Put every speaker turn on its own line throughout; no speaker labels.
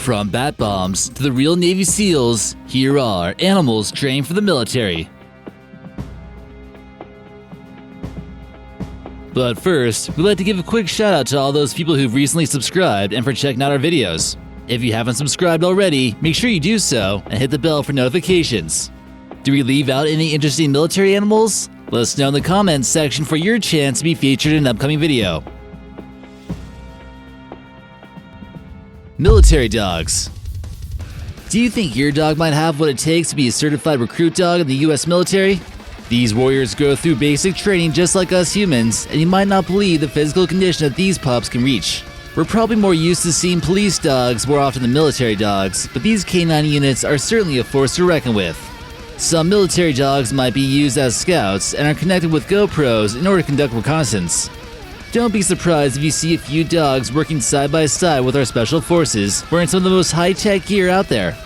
From bat bombs to the real Navy SEALs, here are animals trained for the military. But first, we'd like to give a quick shout out to all those people who've recently subscribed and for checking out our videos. If you haven't subscribed already, make sure you do so and hit the bell for notifications. Do we leave out any interesting military animals? Let us know in the comments section for your chance to be featured in an upcoming video. Military dogs. Do you think your dog might have what it takes to be a certified recruit dog in the US military? These warriors go through basic training just like us humans, and you might not believe the physical condition that these pups can reach. We're probably more used to seeing police dogs more often than military dogs, but these canine units are certainly a force to reckon with. Some military dogs might be used as scouts and are connected with GoPros in order to conduct reconnaissance. Don't be surprised if you see a few dogs working side by side with our special forces, wearing some of the most high-tech gear out there.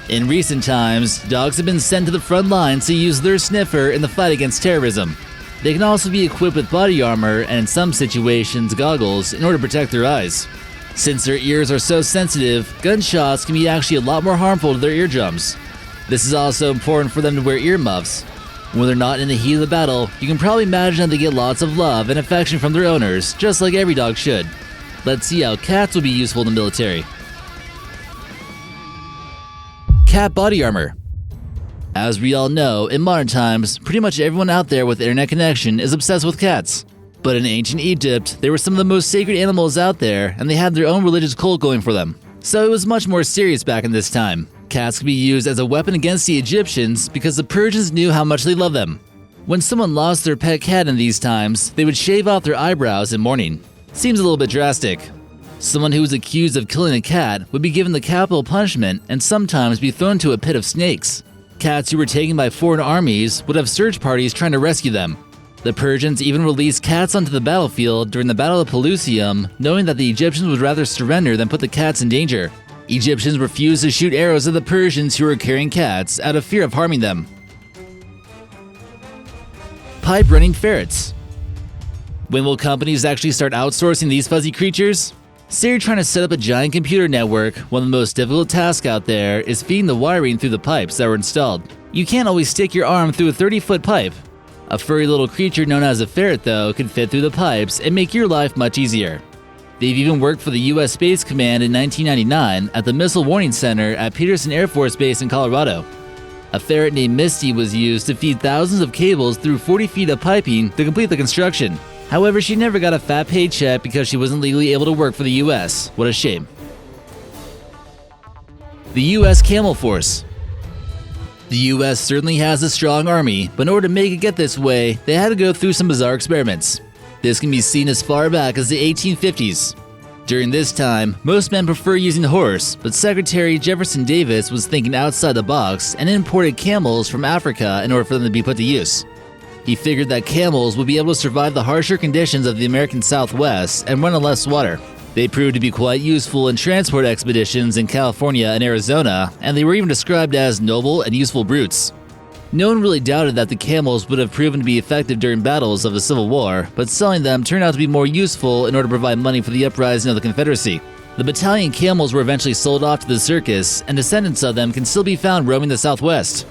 In recent times, dogs have been sent to the front lines to use their sniffer in the fight against terrorism. They can also be equipped with body armor and in some situations goggles in order to protect their eyes. Since their ears are so sensitive, gunshots can be actually a lot more harmful to their eardrums. This is also important for them to wear earmuffs. When they're not in the heat of the battle, you can probably imagine that they get lots of love and affection from their owners, just like every dog should. Let's see how cats will be useful in the military. Cat body armor. As we all know, in modern times, pretty much everyone out there with internet connection is obsessed with cats. But in ancient Egypt, they were some of the most sacred animals out there, and they had their own religious cult going for them. So it was much more serious back in this time. Cats could be used as a weapon against the Egyptians because the Persians knew how much they loved them. When someone lost their pet cat in these times, they would shave off their eyebrows in mourning. Seems a little bit drastic. Someone who was accused of killing a cat would be given the capital punishment and sometimes be thrown to a pit of snakes. Cats who were taken by foreign armies would have search parties trying to rescue them. The Persians even released cats onto the battlefield during the Battle of Pelusium, knowing that the Egyptians would rather surrender than put the cats in danger. Egyptians refused to shoot arrows at the Persians who were carrying cats out of fear of harming them. Pipe-running ferrets. When will companies actually start outsourcing these fuzzy creatures? Say you're trying to set up a giant computer network, one of the most difficult tasks out there is feeding the wiring through the pipes that were installed. You can't always stick your arm through a 30-foot pipe. A furry little creature known as a ferret, though, can fit through the pipes and make your life much easier. They've even worked for the U.S. Space Command in 1999 at the Missile Warning Center at Peterson Air Force Base in Colorado. A ferret named Misty was used to feed thousands of cables through 40 feet of piping to complete the construction. However, she never got a fat paycheck because she wasn't legally able to work for the U.S. What a shame. The U.S. Camel Force. The U.S. certainly has a strong army, but in order to make it get this way, they had to go through some bizarre experiments. This can be seen as far back as the 1850s. During this time, most men prefer using the horse, but Secretary Jefferson Davis was thinking outside the box and imported camels from Africa in order for them to be put to use. He figured that camels would be able to survive the harsher conditions of the American Southwest and run on less water. They proved to be quite useful in transport expeditions in California and Arizona, and they were even described as noble and useful brutes. No one really doubted that the camels would have proven to be effective during battles of the Civil War, but selling them turned out to be more useful in order to provide money for the uprising of the Confederacy. The battalion camels were eventually sold off to the circus, and descendants of them can still be found roaming the Southwest.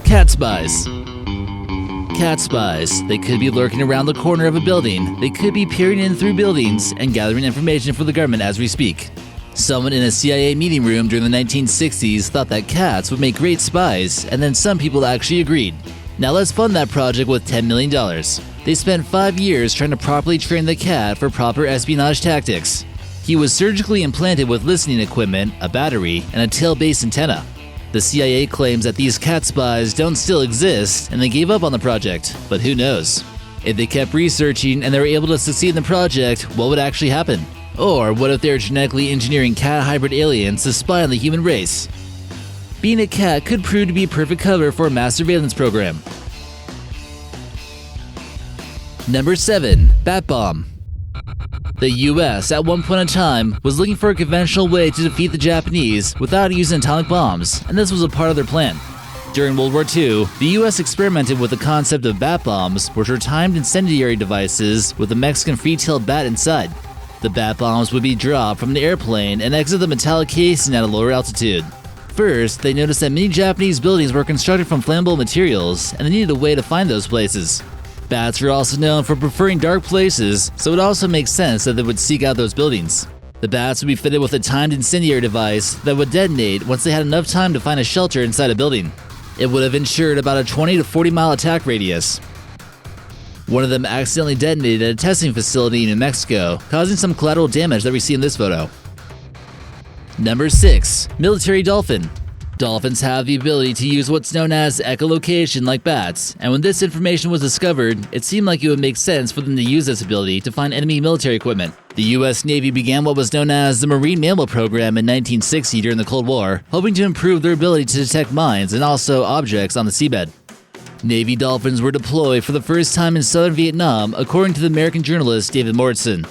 Cat Spies. Cat Spies. They could be lurking around the corner of a building, they could be peering in through buildings and gathering information for the government as we speak. Someone in a CIA meeting room during the 1960s thought that cats would make great spies, and then some people actually agreed. Now let's fund that project with $10 million. They spent 5 years trying to properly train the cat for proper espionage tactics. He was surgically implanted with listening equipment, a battery, and a tail-based antenna. The CIA claims that these cat spies don't still exist, and they gave up on the project, but who knows? If they kept researching and they were able to succeed in the project, what would actually happen? Or what if they're genetically engineering cat hybrid aliens to spy on the human race? Being a cat could prove to be a perfect cover for a mass surveillance program. Number 7. Bat Bomb. The US, at one point in time, was looking for a conventional way to defeat the Japanese without using atomic bombs, and this was a part of their plan. During World War II, the US experimented with the concept of bat bombs, which were timed incendiary devices with a Mexican free-tailed bat inside. The bat bombs would be dropped from the airplane and exit the metallic casing at a lower altitude. First, they noticed that many Japanese buildings were constructed from flammable materials, and they needed a way to find those places. Bats are also known for preferring dark places, so it also makes sense that they would seek out those buildings. The bats would be fitted with a timed incendiary device that would detonate once they had enough time to find a shelter inside a building. It would have ensured about a 20 to 40 mile attack radius. One of them accidentally detonated at a testing facility in New Mexico, causing some collateral damage that we see in this photo. Number 6. Military Dolphin. Dolphins have the ability to use what's known as echolocation like bats, and when this information was discovered, it seemed like it would make sense for them to use this ability to find enemy military equipment. The US Navy began what was known as the Marine Mammal Program in 1960 during the Cold War, hoping to improve their ability to detect mines and also objects on the seabed. Navy Dolphins were deployed for the first time in southern Vietnam, according to the American journalist David Morrison.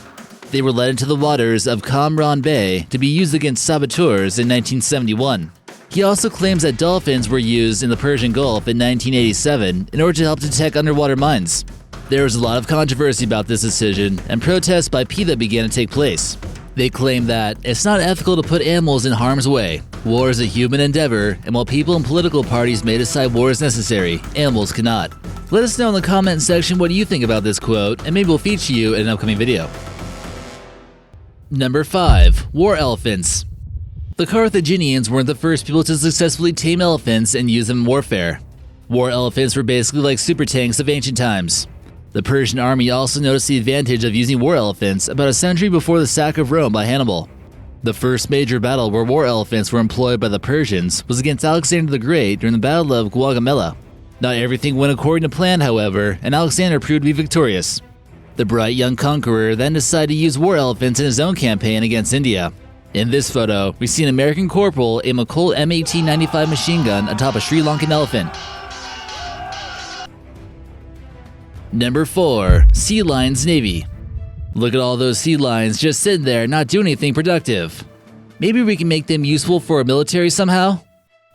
They were led into the waters of Cam Ranh Bay to be used against saboteurs in 1971. He also claims that dolphins were used in the Persian Gulf in 1987 in order to help detect underwater mines. There was a lot of controversy about this decision, and protests by PETA began to take place. They claim that it's not ethical to put animals in harm's way. War is a human endeavor, and while people and political parties may decide war is necessary, animals cannot. Let us know in the comment section what you think about this quote, and maybe we'll feature you in an upcoming video. Number 5. War elephants. The Carthaginians weren't the first people to successfully tame elephants and use them in warfare. War elephants were basically like super tanks of ancient times. The Persian army also noticed the advantage of using war elephants about a century before the sack of Rome by Hannibal. The first major battle where war elephants were employed by the Persians was against Alexander the Great during the Battle of Gaugamela. Not everything went according to plan, however, and Alexander proved to be victorious. The bright young conqueror then decided to use war elephants in his own campaign against India. In this photo, we see an American Corporal aim a Colt M1895 machine gun atop a Sri Lankan elephant. Number 4. Sea Lions Navy. Look at all those sea lions just sitting there not doing anything productive. Maybe we can make them useful for our military somehow?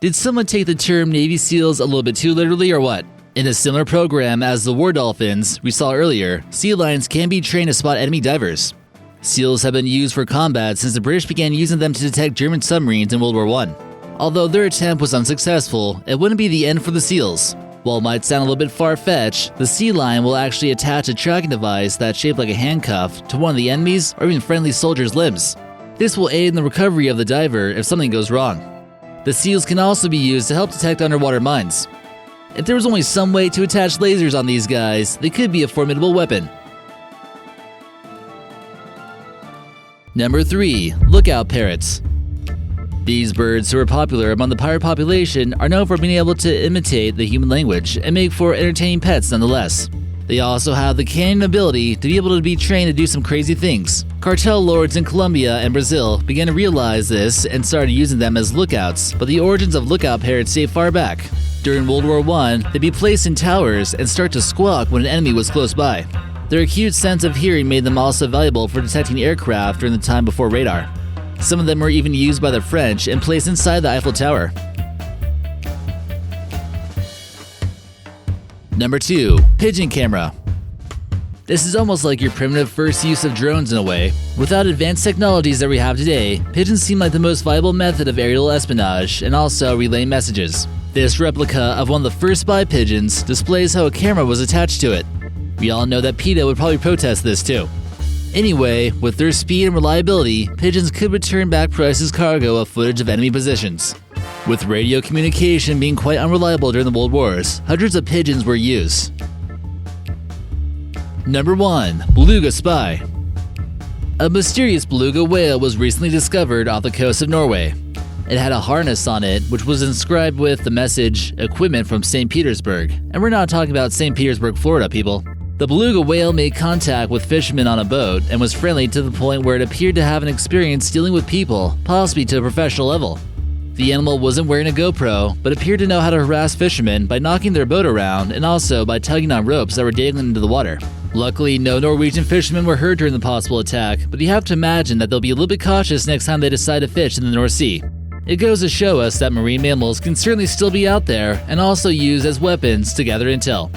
Did someone take the term Navy SEALs a little bit too literally or what? In a similar program as the war dolphins we saw earlier, sea lions can be trained to spot enemy divers. SEALs have been used for combat since the British began using them to detect German submarines in World War I. Although their attempt was unsuccessful, it wouldn't be the end for the SEALs. While it might sound a little bit far-fetched, the sea lion will actually attach a tracking device that's shaped like a handcuff to one of the enemy's or even friendly soldiers' limbs. This will aid in the recovery of the diver if something goes wrong. The SEALs can also be used to help detect underwater mines. If there was only some way to attach lasers on these guys, they could be a formidable weapon. Number 3. Lookout Parrots. These birds, who are popular among the pirate population, are known for being able to imitate the human language and make for entertaining pets nonetheless. They also have the canine ability to be able to be trained to do some crazy things. Cartel lords in Colombia and Brazil began to realize this and started using them as lookouts, but the origins of lookout parrots date far back. During World War I, they'd be placed in towers and start to squawk when an enemy was close by. Their acute sense of hearing made them also valuable for detecting aircraft during the time before radar. Some of them were even used by the French and placed inside the Eiffel Tower. Number 2. Pigeon camera. This is almost like your primitive first use of drones in a way. Without advanced technologies that we have today, pigeons seem like the most viable method of aerial espionage and also relaying messages. This replica of one of the first spy pigeons displays how a camera was attached to it. We all know that PETA would probably protest this too. Anyway, with their speed and reliability, pigeons could return back Price's cargo of footage of enemy positions. With radio communication being quite unreliable during the World Wars, hundreds of pigeons were used. Number 1. Beluga Spy. A mysterious beluga whale was recently discovered off the coast of Norway. It had a harness on it, which was inscribed with the message, "Equipment from St. Petersburg." And we're not talking about St. Petersburg, Florida, people. The beluga whale made contact with fishermen on a boat and was friendly to the point where it appeared to have an experience dealing with people, possibly to a professional level. The animal wasn't wearing a GoPro, but appeared to know how to harass fishermen by knocking their boat around and also by tugging on ropes that were dangling into the water. Luckily, no Norwegian fishermen were hurt during the possible attack, but you have to imagine that they'll be a little bit cautious next time they decide to fish in the North Sea. It goes to show us that marine mammals can certainly still be out there and also used as weapons to gather intel.